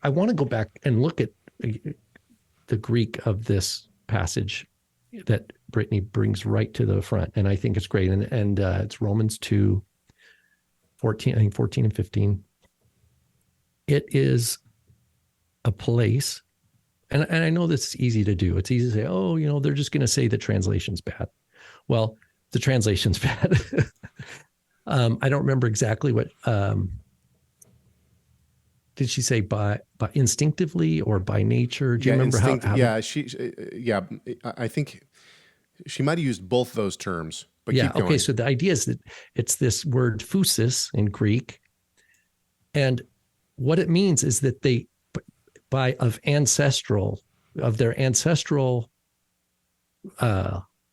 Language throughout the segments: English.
I want to go back and look at the Greek of this passage that Brittany brings right to the front. And I think it's great. And it's Romans 2, 14, I think 14 and 15. It is a place, and I know this is easy to do. It's easy to say, oh, they're just going to say the translation's bad. Well, the translation's bad. I don't remember exactly what, did she say by instinctively or by nature? Do you remember how? I think she might have used both those terms, but yeah. Keep going. Okay. So the idea is that it's this word phusis in Greek. And what it means is that they, of their ancestral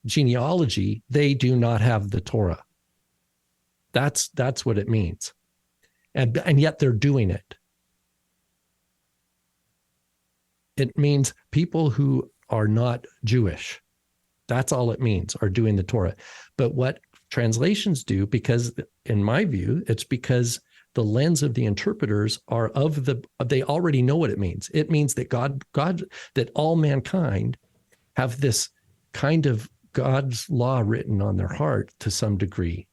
genealogy, they do not have the Torah. That's what it means. And yet they're doing it. It means people who are not Jewish. That's all it means, are doing the Torah. But what translations do, because in my view, it's because the lens of the interpreters are they already know what it means. It means that God, that all mankind have this kind of God's law written on their heart to some degree.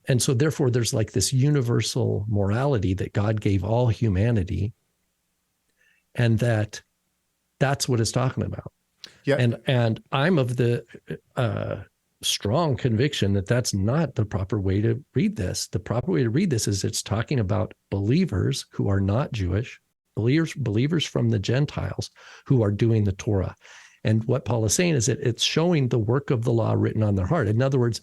And so therefore there's like this universal morality that God gave all humanity, and that's what it's talking about. Yeah. And I'm of the strong conviction that that's not the proper way to read this. The proper way to read this is it's talking about believers who are not Jewish, believers from the Gentiles who are doing the Torah. And what Paul is saying is that it's showing the work of the law written on their heart. In other words,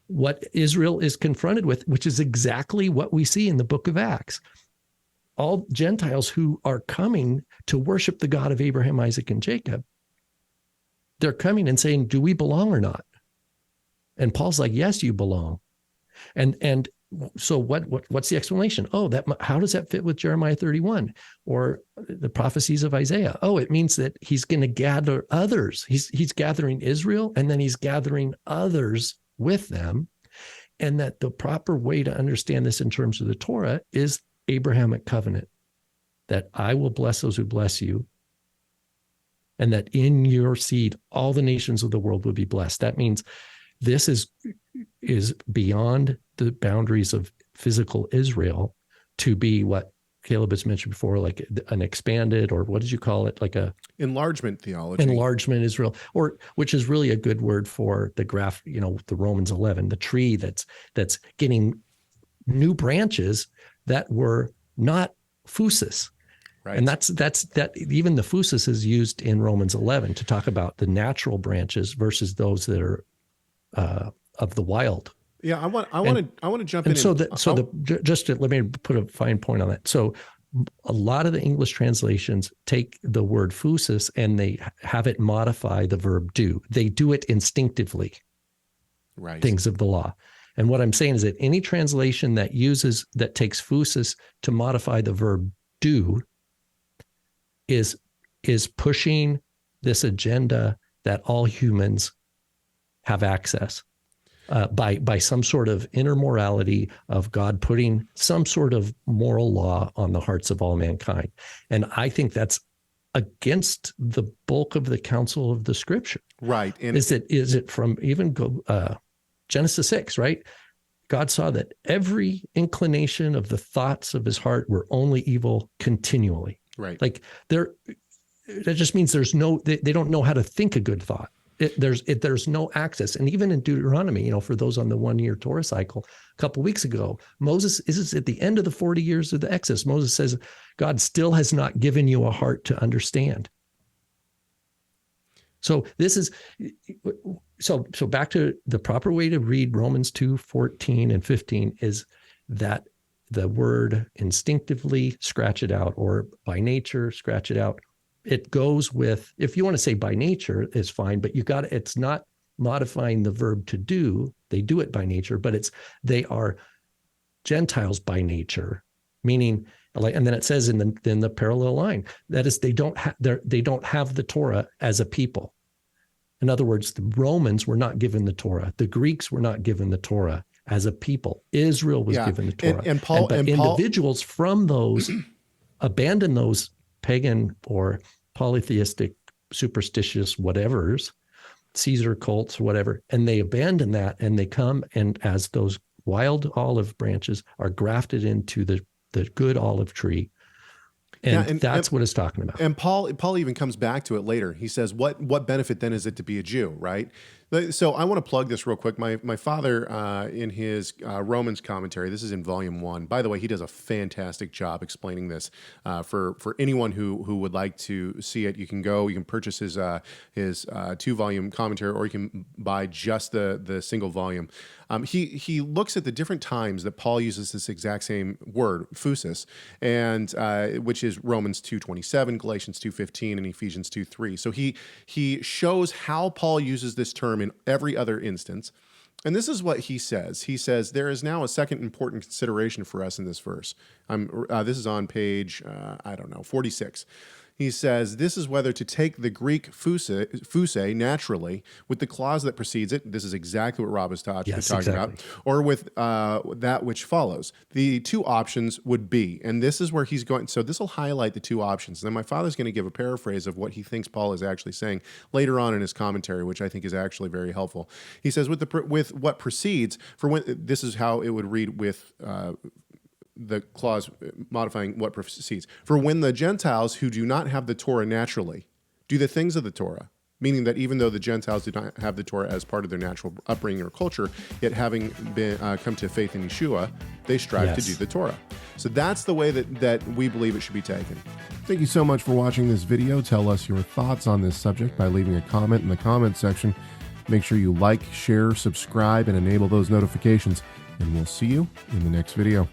what Israel is confronted with, which is exactly what we see in the book of Acts. All Gentiles who are coming to worship the God of Abraham, Isaac, and Jacob, they're coming and saying, do we belong or not? And Paul's like, yes, you belong. And so what's the explanation? Oh, how does that fit with Jeremiah 31 or the prophecies of Isaiah? Oh, it means that he's going to gather others. He's gathering Israel, and then he's gathering others with them. And that the proper way to understand this in terms of the Torah is Abrahamic covenant, that I will bless those who bless you, and that in your seed, all the nations of the world will be blessed. That means this is beyond the boundaries of physical Israel to be what Caleb has mentioned before, like an expanded, or what did you call it? Like a enlargement theology. Enlargement Israel, or which is really a good word for the graph, the Romans 11, the tree that's getting new branches that were not phusis. Right. And that's even the phusis is used in Romans 11 to talk about the natural branches versus those that are of the wild. Yeah, I want to jump in. Just let me put a fine point on that. So a lot of the English translations take the word phusis and they have it modify the verb do. They do it instinctively. Right. Things of the law. And what I'm saying is that any translation that takes phusis to modify the verb do is pushing this agenda that all humans have access by some sort of inner morality of God putting some sort of moral law on the hearts of all mankind. And I think that's against the bulk of the counsel of the scripture. Right. And is it from even Genesis 6, right? God saw that every inclination of the thoughts of his heart were only evil continually. Right. Like that just means they don't know how to think a good thought. There's no access. And even in Deuteronomy, for those on the 1-year Torah cycle, a couple of weeks ago, Moses is at the end of the 40 years of the Exodus. Moses says, God still has not given you a heart to understand. So this is, so back to the proper way to read Romans 2, 14 and 15 is that the word instinctively, scratch it out, or by nature, scratch it out. It goes with, if you want to say by nature, it's fine, but it's not modifying the verb to do. They do it by nature, but they are Gentiles by nature, meaning, and then it says in the parallel line, that is, they don't have the Torah as a people. In other words, the Romans were not given the Torah. The Greeks were not given the Torah as a people. Israel was given the Torah. And Paul, but individuals from those abandon those pagan or polytheistic, superstitious whatevers, Caesar cults, whatever, and they abandon that and they come and as those wild olive branches are grafted into the good olive tree. And that's what it's talking about. And Paul even comes back to it later. He says, what benefit then is it to be a Jew, right? So I want to plug this real quick. My father, in his Romans commentary, this is in volume 1. By the way, he does a fantastic job explaining this. For anyone who would like to see it, you can purchase his 2-volume commentary, or you can buy just the single volume. He looks at the different times that Paul uses this exact same word, phusis, and which is Romans 2:27, Galatians 2:15, and Ephesians 2:3. So he shows how Paul uses this term in every other instance. And this is what he says. He says, there is now a second important consideration for us in this verse. This is on page, 46. He says, this is whether to take the Greek phuse naturally with the clause that precedes it. This is exactly what Rob is talking about. Or with that which follows. The two options would be, and this is where he's going. So this will highlight the two options. And then my father's going to give a paraphrase of what he thinks Paul is actually saying later on in his commentary, which I think is actually very helpful. He says, with what precedes, for when this is how it would read with the clause modifying what precedes. For when the Gentiles who do not have the Torah naturally do the things of the Torah, meaning that even though the Gentiles do not have the Torah as part of their natural upbringing or culture, yet having been come to faith in Yeshua, they strive to do the Torah. So that's the way that we believe it should be taken. Thank you so much for watching this video. Tell us your thoughts on this subject by leaving a comment in the comment section. Make sure you like, share, subscribe, and enable those notifications. And we'll see you in the next video.